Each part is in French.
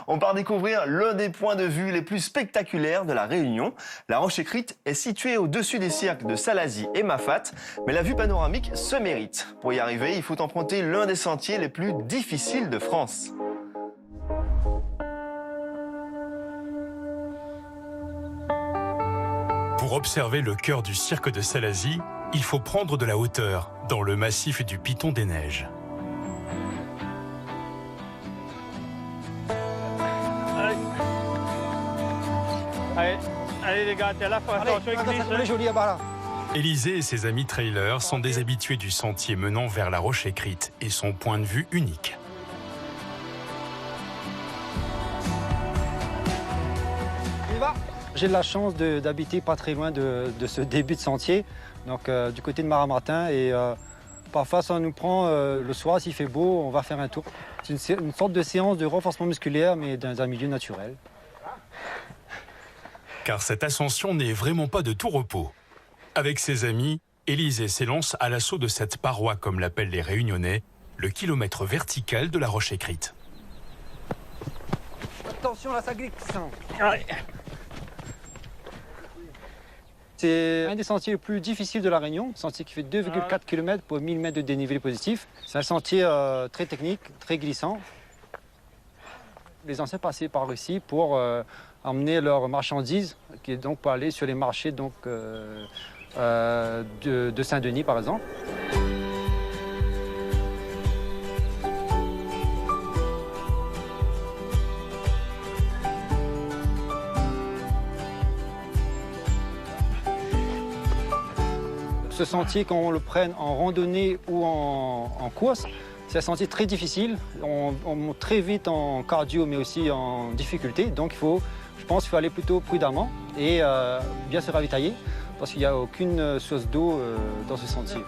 On part découvrir l'un des points de vue les plus spectaculaires de la Réunion. La Roche Écrite est située au-dessus des cirques de Salazie et Mafat, mais la vue panoramique se mérite. Pour y arriver, il faut emprunter l'un des sentiers les plus difficiles de France. Pour observer le cœur du cirque de Salazie, il faut prendre de la hauteur dans le massif du Piton des Neiges. Allez les gars, t'es là, faut attention avec Élisée et ses amis trailers sont des habitués du sentier menant vers la Roche Écrite et son point de vue unique. J'ai de la chance d'habiter pas très loin de ce début de sentier, donc du côté de Maramartin. Et parfois, ça nous prend le soir, s'il fait beau, on va faire un tour. C'est une sorte de séance de renforcement musculaire, mais dans un milieu naturel. Car cette ascension n'est vraiment pas de tout repos. Avec ses amis, Élisée s'élance à l'assaut de cette paroi, comme l'appellent les Réunionnais, le kilomètre vertical de la Roche Écrite. Attention, là, ça glisse. Allez. C'est un des sentiers les plus difficiles de la Réunion, un sentier qui fait 2,4 km pour 1000 mètres de dénivelé positif. C'est un sentier très technique, très glissant. Les anciens passaient par ici pour emmener leurs marchandises, qui est donc pour aller sur les marchés donc, de Saint-Denis, par exemple. Ce sentier, quand on le prenne en randonnée ou en course, c'est un sentier très difficile. On monte très vite en cardio, mais aussi en difficulté. Donc je pense qu'il faut aller plutôt prudemment et bien se ravitailler, parce qu'il n'y a aucune source d'eau dans ce sentier.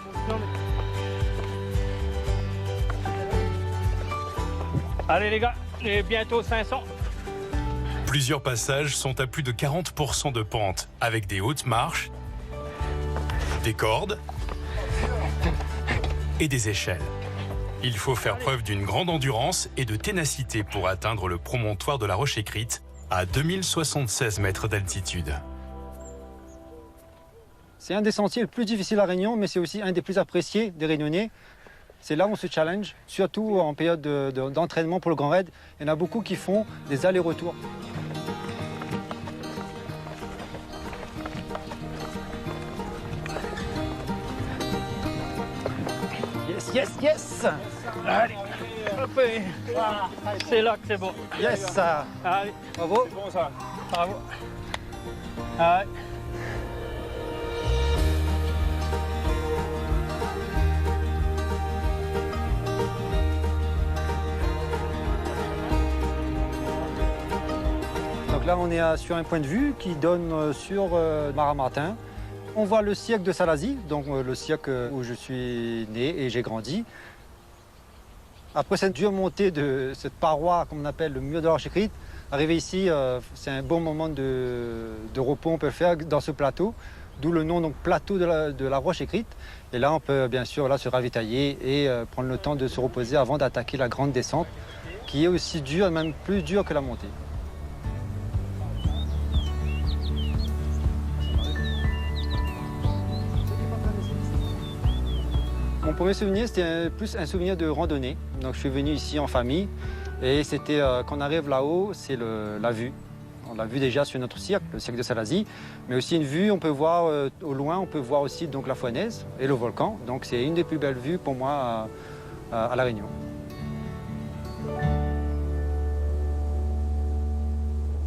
Allez les gars, et bientôt 500. Plusieurs passages sont à plus de 40% de pente, avec des hautes marches, des cordes et des échelles. Il faut faire preuve d'une grande endurance et de ténacité pour atteindre le promontoire de la Roche Écrite à 2076 mètres d'altitude. C'est un des sentiers les plus difficiles à Réunion, mais c'est aussi un des plus appréciés des Réunionnais. C'est là où on se challenge, surtout en période d'entraînement pour le Grand Raid. Il y en a beaucoup qui font des allers-retours. Yes, yes, yes! Allez, hop, c'est là que c'est bon. Yes! Allez, Bravo! c'est bon ça. Bravo. Allez. Donc là, on est sur un point de vue qui donne sur Maramartin. On voit le cirque de Salazie, donc le cirque où je suis né et j'ai grandi. Après cette dure montée de cette paroi, comme on appelle le mur de la Roche Écrite, arriver ici, c'est un bon moment de repos, on peut le faire dans ce plateau, d'où le nom donc plateau de la Roche Écrite. Et là, on peut bien sûr là, se ravitailler et prendre le temps de se reposer avant d'attaquer la grande descente, qui est aussi dure, même plus dure que la montée. Mon premier souvenir, c'était plus un souvenir de randonnée. Donc, je suis venu ici en famille et c'était quand on arrive là-haut, c'est la vue. On l'a vu déjà sur notre cirque, le cirque de Salazie, mais aussi une vue, on peut voir au loin, on peut voir aussi donc, la Foinaise et le volcan. Donc, c'est une des plus belles vues pour moi à La Réunion.